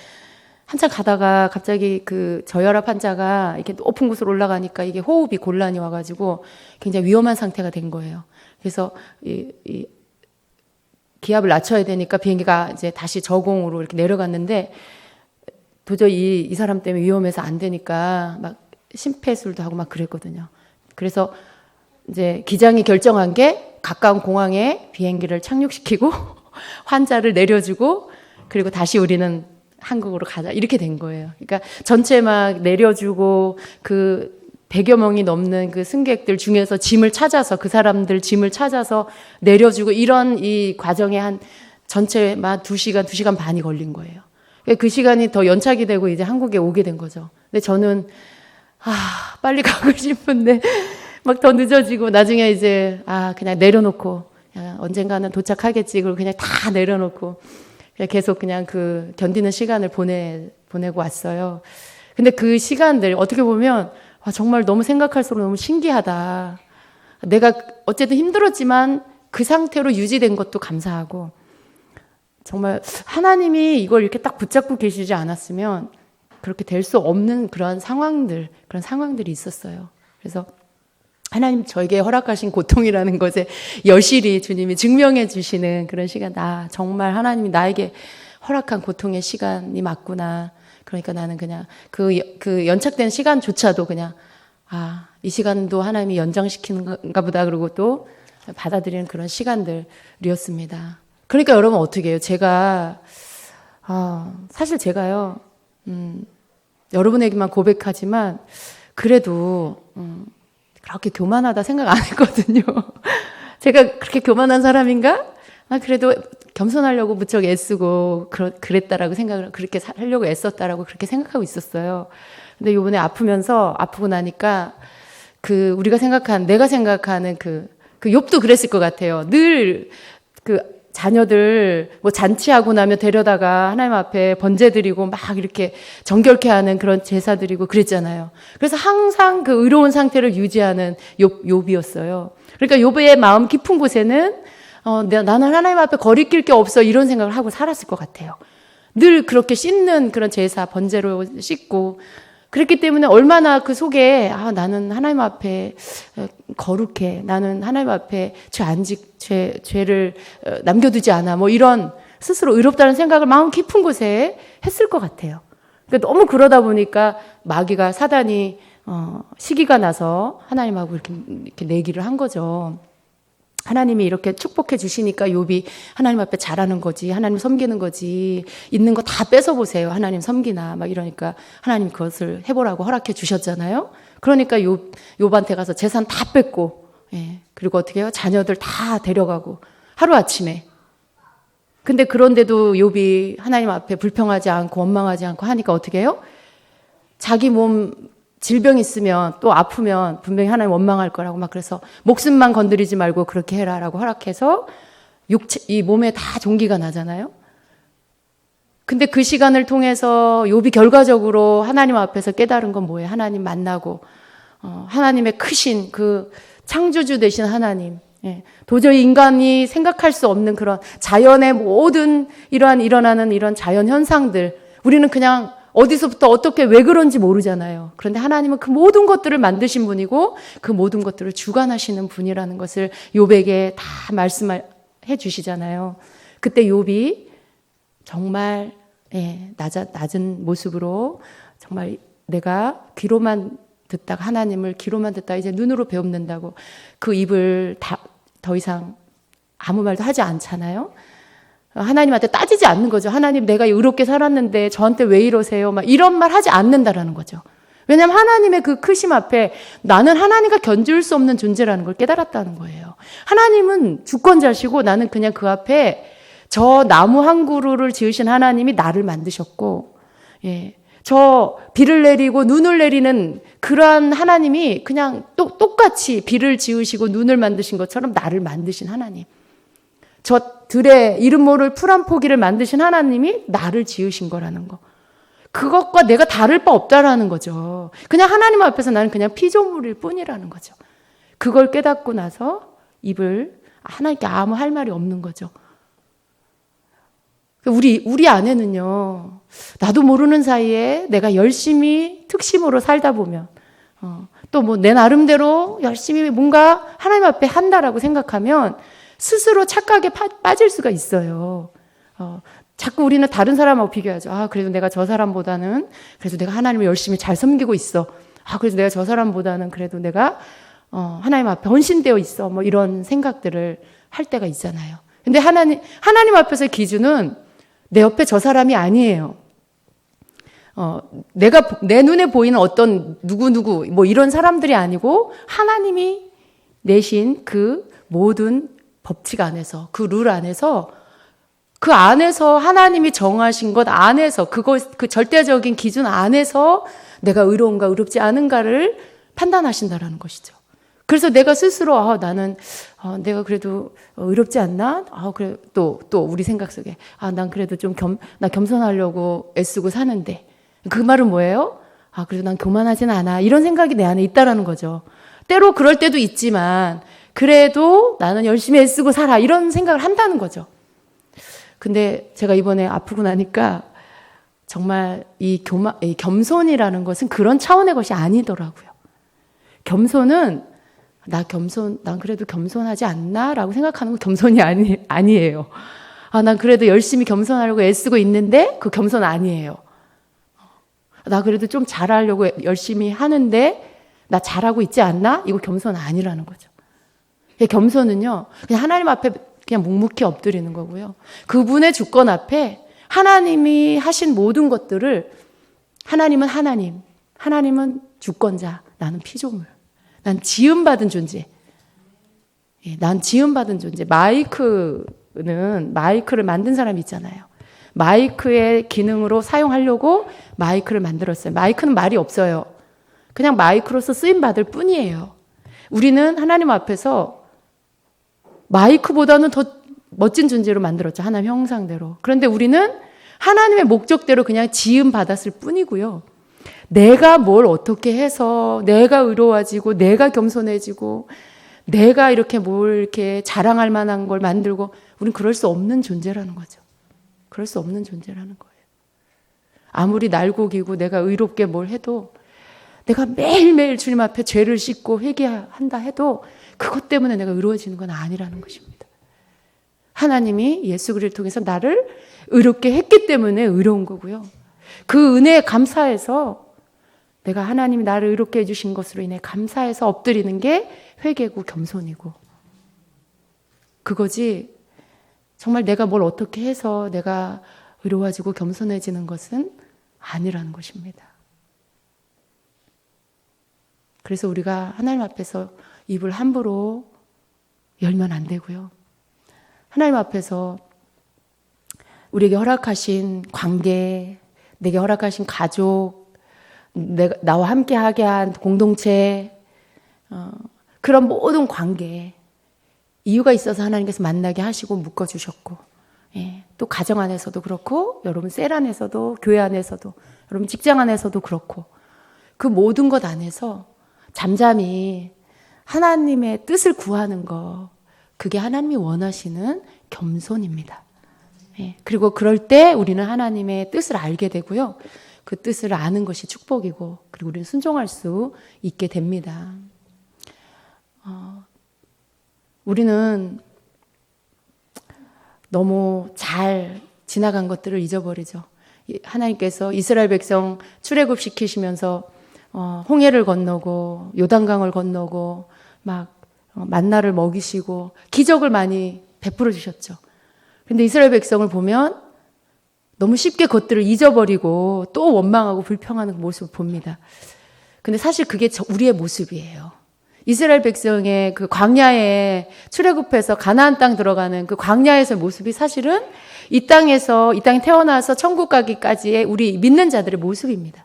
한참 가다가 갑자기 그 저혈압 환자가 이렇게 높은 곳으로 올라가니까 이게 호흡이 곤란이 와가지고 굉장히 위험한 상태가 된 거예요. 그래서 이 기압을 낮춰야 되니까 비행기가 이제 다시 저공으로 이렇게 내려갔는데 도저히 이 사람 때문에 위험해서 안 되니까 막 심폐술도 하고 막 그랬거든요. 그래서 이제 기장이 결정한 게 가까운 공항에 비행기를 착륙시키고 환자를 내려주고 그리고 다시 우리는 한국으로 가자 이렇게 된 거예요. 그러니까 전체 막 내려주고 그 100여 명이 넘는 그 승객들 중에서 짐을 찾아서 그 사람들 짐을 찾아서 내려주고 이런 이 과정에 한 전체만 2시간, 2시간 반이 걸린 거예요. 그 시간이 더 연착이 되고 이제 한국에 오게 된 거죠. 근데 저는 빨리 가고 싶은데 막 더 늦어지고 나중에 이제 그냥 내려놓고 언젠가는 도착하겠지 그리고 그냥 다 내려놓고 계속 그냥 그 견디는 시간을 보내고 왔어요. 근데 그 시간들 어떻게 보면 정말 너무 생각할수록 너무 신기하다. 내가 어쨌든 힘들었지만 그 상태로 유지된 것도 감사하고 정말 하나님이 이걸 이렇게 딱 붙잡고 계시지 않았으면 그렇게 될 수 없는 그런 상황들이 있었어요. 그래서 하나님 저에게 허락하신 고통이라는 것에 여실히 주님이 증명해 주시는 그런 시간, 정말 하나님이 나에게 허락한 고통의 시간이 맞구나. 그러니까 나는 그냥 그 연착된 시간조차도 그냥 이 시간도 하나님이 연장시키는 건가 보다 그러고 또 받아들이는 그런 시간들이었습니다. 그러니까 여러분 어떻게 해요? 제가 사실 제가요 여러분에게만 고백하지만 그래도 그렇게 교만하다 생각 안 했거든요. 제가 그렇게 교만한 사람인가? 그래도 겸손하려고 무척 애쓰고 그랬다라고 생각을 그렇게 하려고 애썼다라고 그렇게 생각하고 있었어요. 근데 이번에 아프고 나니까 내가 생각하는 그 욥도 그랬을 것 같아요. 늘 그 자녀들 뭐 잔치하고 나면 데려다가 하나님 앞에 번제 드리고 막 이렇게 정결케 하는 그런 제사 드리고 그랬잖아요. 그래서 항상 그 의로운 상태를 유지하는 욥이었어요. 그러니까 욥의 마음 깊은 곳에는 나는 하나님 앞에 거리낄 게 없어 이런 생각을 하고 살았을 것 같아요. 늘 그렇게 씻는 그런 제사 번제로 씻고 그랬기 때문에 얼마나 그 속에 나는 하나님 앞에 거룩해. 나는 하나님 앞에 죄를 남겨두지 않아. 뭐 이런 스스로 의롭다는 생각을 마음 깊은 곳에 했을 것 같아요. 그러니까 너무 그러다 보니까 마귀가 사단이 시기가 나서 하나님하고 이렇게 내기를 한 거죠. 하나님이 이렇게 축복해 주시니까 욥이 하나님 앞에 잘하는 거지, 하나님 섬기는 거지, 있는 거 다 뺏어 보세요, 하나님 섬기나 막 이러니까 하나님 그것을 해보라고 허락해 주셨잖아요. 그러니까 욥한테 가서 재산 다 뺏고, 예, 그리고 어떻게 해요? 자녀들 다 데려가고 하루 아침에. 근데 그런데도 욥이 하나님 앞에 불평하지 않고 원망하지 않고 하니까 어떻게 해요? 자기 몸 질병 있으면 또 아프면 분명히 하나님 원망할 거라고 막 그래서 목숨만 건드리지 말고 그렇게 해라라고 허락해서 이 몸에 다 종기가 나잖아요. 근데 그 시간을 통해서 욥이 결과적으로 하나님 앞에서 깨달은 건 뭐예요? 하나님 만나고 하나님의 크신 그 창조주 되신 하나님, 예, 도저히 인간이 생각할 수 없는 그런 자연의 모든 일어나는 이런 자연 현상들, 우리는 그냥 어디서부터 어떻게 왜 그런지 모르잖아요. 그런데 하나님은 그 모든 것들을 만드신 분이고 그 모든 것들을 주관하시는 분이라는 것을 욥에게 다 말씀해 주시잖아요. 그때 욥이 정말, 예, 낮은 모습으로 정말 내가 귀로만 듣다가 하나님을 귀로만 듣다가 이제 눈으로 배움는다고 그 입을 더 이상 아무 말도 하지 않잖아요. 하나님한테 따지지 않는 거죠. 하나님, 내가 의롭게 살았는데 저한테 왜 이러세요? 막 이런 말 하지 않는다라는 거죠. 왜냐하면 하나님의 그 크심 앞에 나는 하나님과 견줄 수 없는 존재라는 걸 깨달았다는 거예요. 하나님은 주권자시고 나는 그냥 그 앞에 저 나무 한 그루를 지으신 하나님이 나를 만드셨고, 예, 저 비를 내리고 눈을 내리는 그러한 하나님이 그냥 똑같이 비를 지으시고 눈을 만드신 것처럼 나를 만드신 하나님. 저 들에 이름 모를 풀 한 포기를 만드신 하나님이 나를 지으신 거라는 거. 그것과 내가 다를 바 없다라는 거죠. 그냥 하나님 앞에서 나는 그냥 피조물일 뿐이라는 거죠. 그걸 깨닫고 나서 하나님께 아무 할 말이 없는 거죠. 우리 안에는요, 나도 모르는 사이에 내가 열심히 특심으로 살다 보면, 또 뭐 내 나름대로 열심히 뭔가 하나님 앞에 한다라고 생각하면 스스로 착각에 빠질 수가 있어요. 자꾸 우리는 다른 사람하고 비교하죠. 그래도 내가 저 사람보다는 그래도 내가 하나님을 열심히 잘 섬기고 있어. 그래도 내가 저 사람보다는 그래도 내가 하나님 앞에 헌신되어 있어. 뭐 이런 생각들을 할 때가 있잖아요. 근데 하나님 앞에서의 기준은 내 옆에 저 사람이 아니에요. 내 눈에 보이는 어떤 누구 뭐 이런 사람들이 아니고 하나님이 내신 그 모든 법칙 안에서, 그 룰 안에서, 그 안에서 하나님이 정하신 것 안에서, 그 절대적인 기준 안에서 내가 의로운가 의롭지 않은가를 판단하신다라는 것이죠. 그래서 내가 스스로 나는 내가 그래도 의롭지 않나? 그래 또 우리 생각 속에 난 그래도 좀 나 겸손하려고 애쓰고 사는데, 그 말은 뭐예요? 그래도 난 교만하진 않아. 이런 생각이 내 안에 있다라는 거죠. 때로 그럴 때도 있지만 그래도 나는 열심히 애쓰고 살아. 이런 생각을 한다는 거죠. 근데 제가 이번에 아프고 나니까 정말 이 겸손이라는 것은 그런 차원의 것이 아니더라고요. 겸손은 난 그래도 겸손하지 않나? 라고 생각하는 건 겸손이 아니에요. 난 그래도 열심히 겸손하려고 애쓰고 있는데 그 겸손 아니에요. 나 그래도 좀 잘하려고 열심히 하는데 나 잘하고 있지 않나? 이거 겸손 아니라는 거죠. 겸손은요, 그냥 하나님 앞에 그냥 묵묵히 엎드리는 거고요. 그분의 주권 앞에 하나님이 하신 모든 것들을, 하나님은 하나님, 하나님은 주권자, 나는 피조물. 난 지음받은 존재. 난 지음받은 존재. 마이크를 만든 사람이 있잖아요. 마이크의 기능으로 사용하려고 마이크를 만들었어요. 마이크는 말이 없어요. 그냥 마이크로서 쓰임받을 뿐이에요. 우리는 하나님 앞에서 마이크보다는 더 멋진 존재로 만들었죠. 하나님 형상대로. 그런데 우리는 하나님의 목적대로 그냥 지음받았을 뿐이고요. 내가 뭘 어떻게 해서 내가 의로워지고 내가 겸손해지고 내가 이렇게 뭘 이렇게 자랑할 만한 걸 만들고, 우린 그럴 수 없는 존재라는 거죠. 그럴 수 없는 존재라는 거예요. 아무리 날고기고 내가 의롭게 뭘 해도, 내가 매일매일 주님 앞에 죄를 씻고 회개한다 해도 그것 때문에 내가 의로워지는 건 아니라는 것입니다. 하나님이 예수 그리스도를 통해서 나를 의롭게 했기 때문에 의로운 거고요. 그 은혜에 감사해서, 내가 하나님이 나를 의롭게 해주신 것으로 인해 감사해서 엎드리는 게 회개고 겸손이고, 그거지 정말 내가 뭘 어떻게 해서 내가 의로워지고 겸손해지는 것은 아니라는 것입니다. 그래서 우리가 하나님 앞에서 입을 함부로 열면 안 되고요. 하나님 앞에서 우리에게 허락하신 관계, 내게 허락하신 가족, 나와 함께하게 한 공동체, 그런 모든 관계, 이유가 있어서 하나님께서 만나게 하시고 묶어주셨고, 또 가정 안에서도 그렇고, 여러분 셀 안에서도, 교회 안에서도, 여러분 직장 안에서도 그렇고, 그 모든 것 안에서 잠잠히 하나님의 뜻을 구하는 것, 그게 하나님이 원하시는 겸손입니다. 그리고 그럴 때 우리는 하나님의 뜻을 알게 되고요. 그 뜻을 아는 것이 축복이고, 그리고 우리는 순종할 수 있게 됩니다. 우리는 너무 잘 지나간 것들을 잊어버리죠. 하나님께서 이스라엘 백성 출애굽 시키시면서 홍해를 건너고 요단강을 건너고 막 만나를 먹이시고 기적을 많이 베풀어 주셨죠. 그런데 이스라엘 백성을 보면 너무 쉽게 그것들을 잊어버리고 또 원망하고 불평하는 모습을 봅니다. 근데 사실 그게 우리의 모습이에요. 이스라엘 백성의 그 광야에 출애굽해서 가나안 땅 들어가는 그 광야에서의 모습이 사실은 이 땅에 태어나서 천국 가기까지의 우리 믿는 자들의 모습입니다.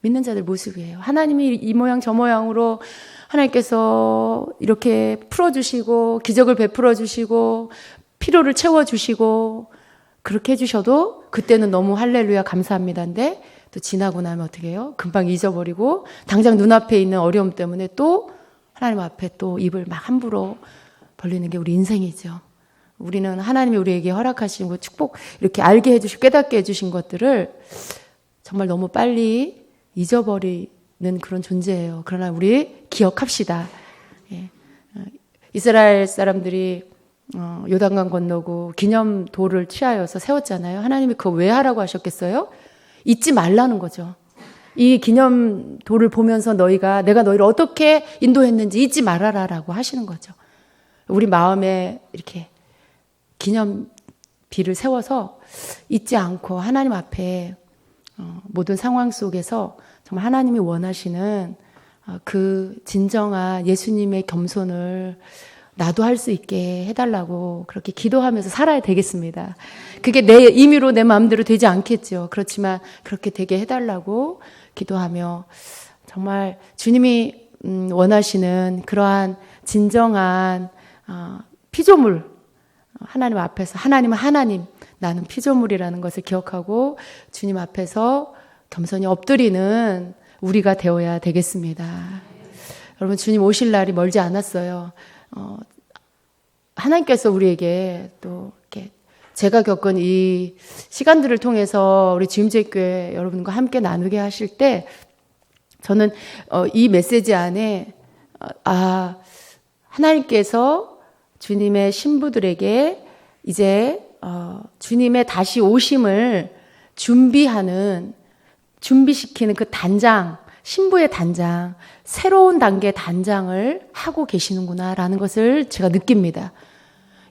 믿는 자들 모습이에요. 하나님이 이 모양 저 모양으로 하나님께서 이렇게 풀어주시고 기적을 베풀어 주시고 필요를 채워주시고 그렇게 해주셔도 그때는 너무 할렐루야 감사합니다인데 또 지나고 나면 어떻게 해요? 금방 잊어버리고 당장 눈앞에 있는 어려움 때문에 또 하나님 앞에 또 입을 막 함부로 벌리는 게 우리 인생이죠. 우리는 하나님이 우리에게 허락하신 그 축복 이렇게 알게 해주시고 깨닫게 해주신 것들을 정말 너무 빨리 잊어버리는 그런 존재예요. 그러나 우리 기억합시다. 이스라엘 사람들이 요단강 건너고 기념돌을 취하여서 세웠잖아요. 하나님이 그거 왜 하라고 하셨겠어요? 잊지 말라는 거죠. 이 기념돌을 보면서 내가 너희를 어떻게 인도했는지 잊지 말아라라고 하시는 거죠. 우리 마음에 이렇게 기념비를 세워서 잊지 않고 하나님 앞에 모든 상황 속에서 정말 하나님이 원하시는 그 진정한 예수님의 겸손을 나도 할 수 있게 해달라고 그렇게 기도하면서 살아야 되겠습니다. 그게 내 임의로 내 마음대로 되지 않겠죠. 그렇지만 그렇게 되게 해달라고 기도하며 정말 주님이 원하시는 그러한 진정한 피조물, 하나님 앞에서 하나님은 하나님, 나는 피조물이라는 것을 기억하고 주님 앞에서 겸손히 엎드리는 우리가 되어야 되겠습니다. 여러분 주님 오실 날이 멀지 않았어요. 하나님께서 우리에게 또 이렇게 제가 겪은 이 시간들을 통해서 우리 주임제교회 여러분과 함께 나누게 하실 때 저는 이 메시지 안에 하나님께서 주님의 신부들에게 이제 주님의 다시 오심을 준비시키는 그 단장, 신부의 단장, 새로운 단계의 단장을 하고 계시는구나라는 것을 제가 느낍니다.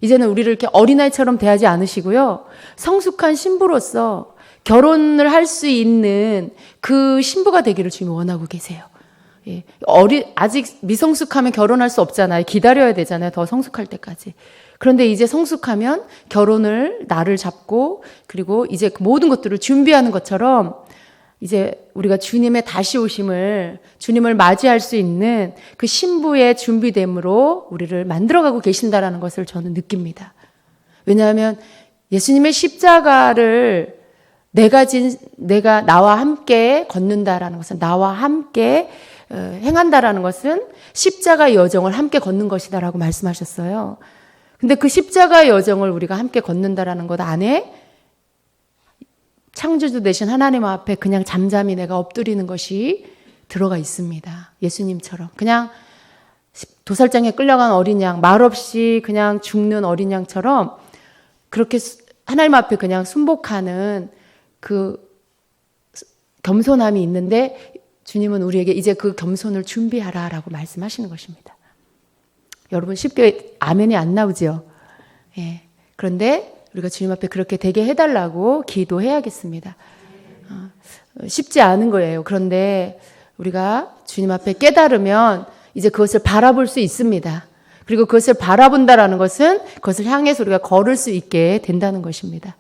이제는 우리를 이렇게 어린아이처럼 대하지 않으시고요. 성숙한 신부로서 결혼을 할 수 있는 그 신부가 되기를 주님이 원하고 계세요. 아직 미성숙하면 결혼할 수 없잖아요. 기다려야 되잖아요. 더 성숙할 때까지. 그런데 이제 성숙하면 결혼을 날을 잡고 그리고 이제 모든 것들을 준비하는 것처럼 이제 우리가 주님의 다시 오심을 주님을 맞이할 수 있는 그 신부의 준비됨으로 우리를 만들어가고 계신다라는 것을 저는 느낍니다. 왜냐하면 예수님의 십자가를 내가 나와 함께 걷는다라는 것은 나와 함께 행한다라는 것은 십자가의 여정을 함께 걷는 것이다라고 말씀하셨어요. 근데 그 십자가의 여정을 우리가 함께 걷는다라는 것 안에 창조주 되신 하나님 앞에 그냥 잠잠히 내가 엎드리는 것이 들어가 있습니다. 예수님처럼. 그냥 도살장에 끌려간 어린 양, 말없이 그냥 죽는 어린 양처럼 그렇게 하나님 앞에 그냥 순복하는 그 겸손함이 있는데 주님은 우리에게 이제 그 겸손을 준비하라라고 말씀하시는 것입니다. 여러분 쉽게 아멘이 안 나오죠. 예. 그런데 우리가 주님 앞에 그렇게 되게 해달라고 기도해야겠습니다. 쉽지 않은 거예요. 그런데 우리가 주님 앞에 깨달으면 이제 그것을 바라볼 수 있습니다. 그리고 그것을 바라본다라는 것은 그것을 향해서 우리가 걸을 수 있게 된다는 것입니다.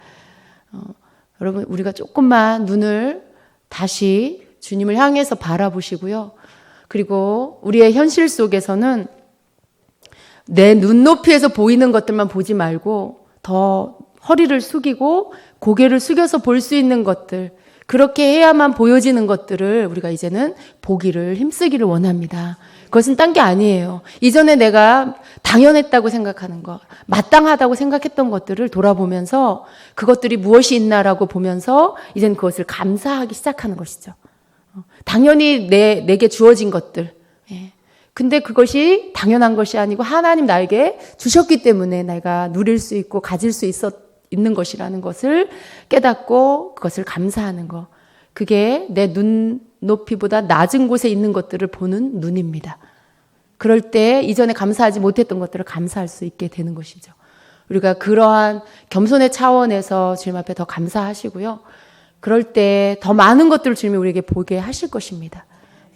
여러분, 우리가 조금만 눈을 다시 주님을 향해서 바라보시고요. 그리고 우리의 현실 속에서는 내 눈높이에서 보이는 것들만 보지 말고 더 허리를 숙이고 고개를 숙여서 볼 수 있는 것들, 그렇게 해야만 보여지는 것들을 우리가 이제는 보기를 힘쓰기를 원합니다. 그것은 딴 게 아니에요. 이전에 내가 당연했다고 생각하는 것, 마땅하다고 생각했던 것들을 돌아보면서 그것들이 무엇이 있나라고 보면서 이제는 그것을 감사하기 시작하는 것이죠. 당연히 내게 주어진 것들. 예. 근데 그것이 당연한 것이 아니고 하나님 나에게 주셨기 때문에 내가 누릴 수 있고 가질 수 있는 것이라는 것을 깨닫고 그것을 감사하는 것. 그게 내 눈높이보다 낮은 곳에 있는 것들을 보는 눈입니다. 그럴 때 이전에 감사하지 못했던 것들을 감사할 수 있게 되는 것이죠. 우리가 그러한 겸손의 차원에서 주님 앞에 더 감사하시고요. 그럴 때 더 많은 것들을 주님이 우리에게 보게 하실 것입니다.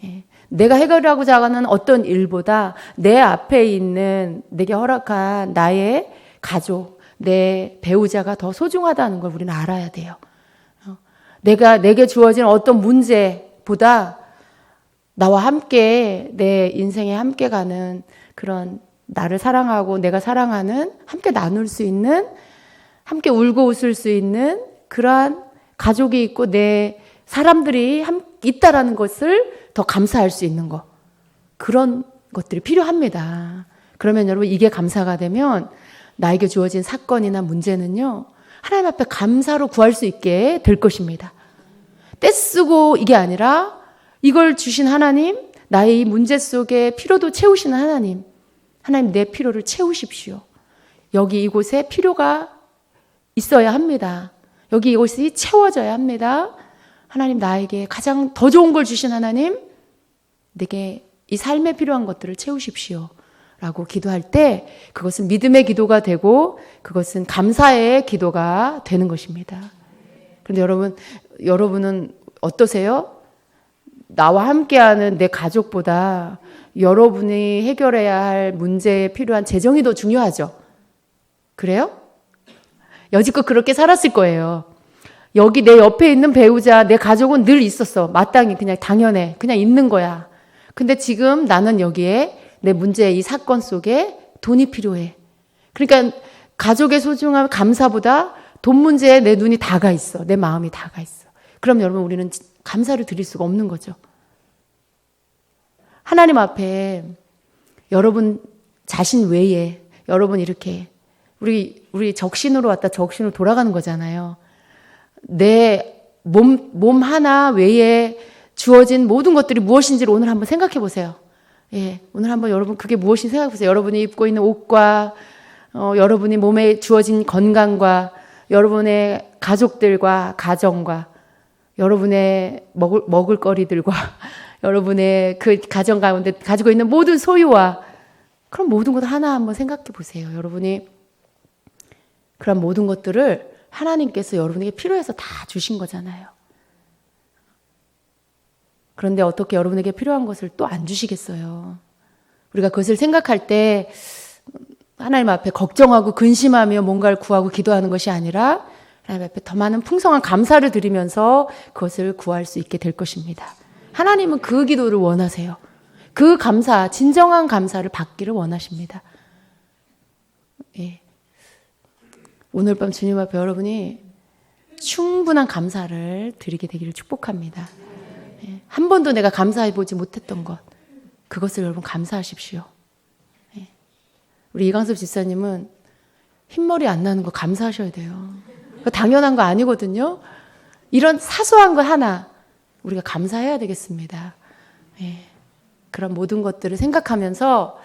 예. 내가 해결하고자 하는 어떤 일보다 내 앞에 있는 내게 허락한 나의 가족, 내 배우자가 더 소중하다는 걸 우리는 알아야 돼요. 내게 주어진 어떤 문제보다 나와 함께 내 인생에 함께 가는 그런 나를 사랑하고 내가 사랑하는 함께 나눌 수 있는 함께 울고 웃을 수 있는 그러한 가족이 있고 내 사람들이 있다라는 것을 더 감사할 수 있는 것. 그런 것들이 필요합니다. 그러면 여러분 이게 감사가 되면 나에게 주어진 사건이나 문제는요. 하나님 앞에 감사로 구할 수 있게 될 것입니다. 떼쓰고 이게 아니라 이걸 주신 하나님, 나의 이 문제 속에 피로도 채우시는 하나님. 하나님 내 피로를 채우십시오. 여기 이곳에 필요가 있어야 합니다. 여기 이곳이 채워져야 합니다. 하나님 나에게 가장 더 좋은 걸 주신 하나님, 내게 이 삶에 필요한 것들을 채우십시오. 라고 기도할 때 그것은 믿음의 기도가 되고 그것은 감사의 기도가 되는 것입니다. 그런데 여러분은 어떠세요? 나와 함께하는 내 가족보다 여러분이 해결해야 할 문제에 필요한 재정이 더 중요하죠? 그래요? 여지껏 그렇게 살았을 거예요. 여기 내 옆에 있는 배우자, 내 가족은 늘 있었어. 마땅히 그냥 당연해. 그냥 있는 거야. 근데 지금 나는 여기에 내 문제 이 사건 속에 돈이 필요해. 그러니까 가족의 소중함 감사보다 돈 문제에 내 눈이 다가 있어. 내 마음이 다가 있어. 그럼 여러분 우리는 감사를 드릴 수가 없는 거죠. 하나님 앞에 여러분 자신 외에 여러분 이렇게 우리 적신으로 왔다 적신으로 돌아가는 거잖아요. 내 몸 하나 외에 주어진 모든 것들이 무엇인지를 오늘 한번 생각해 보세요. 예, 오늘 한번 여러분 그게 무엇인지 생각해 보세요. 여러분이 입고 있는 옷과 여러분이 몸에 주어진 건강과 여러분의 가족들과 가정과 여러분의 먹을 거리들과 여러분의 그 가정 가운데 가지고 있는 모든 소유와 그런 모든 것들 하나 한번 생각해 보세요. 여러분이 그런 모든 것들을 하나님께서 여러분에게 필요해서 다 주신 거잖아요. 그런데 어떻게 여러분에게 필요한 것을 또 안 주시겠어요? 우리가 그것을 생각할 때 하나님 앞에 걱정하고 근심하며 뭔가를 구하고 기도하는 것이 아니라 하나님 앞에 더 많은 풍성한 감사를 드리면서 그것을 구할 수 있게 될 것입니다. 하나님은 그 기도를 원하세요. 그 감사, 진정한 감사를 받기를 원하십니다. 예. 오늘 밤 주님 앞에 여러분이 충분한 감사를 드리게 되기를 축복합니다. 예. 한 번도 내가 감사해보지 못했던 것, 그것을 여러분 감사하십시오. 예. 우리 이광섭 집사님은 흰머리 안 나는 거 감사하셔야 돼요. 그거 당연한 거 아니거든요. 이런 사소한 거 하나 우리가 감사해야 되겠습니다. 예. 그런 모든 것들을 생각하면서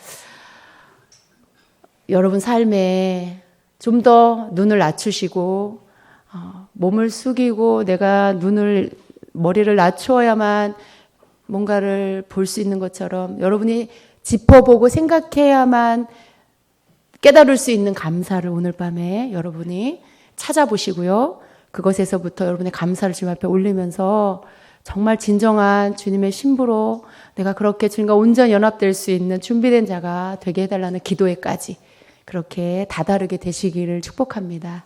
여러분 삶에 좀 더 눈을 낮추시고 몸을 숙이고 내가 머리를 낮추어야만 뭔가를 볼 수 있는 것처럼 여러분이 짚어보고 생각해야만 깨달을 수 있는 감사를 오늘 밤에 여러분이 찾아보시고요. 그것에서부터 여러분의 감사를 주님 앞에 올리면서 정말 진정한 주님의 신부로 내가 그렇게 주님과 온전히 연합될 수 있는 준비된 자가 되게 해달라는 기도에까지 그렇게 다다르게 되시기를 축복합니다.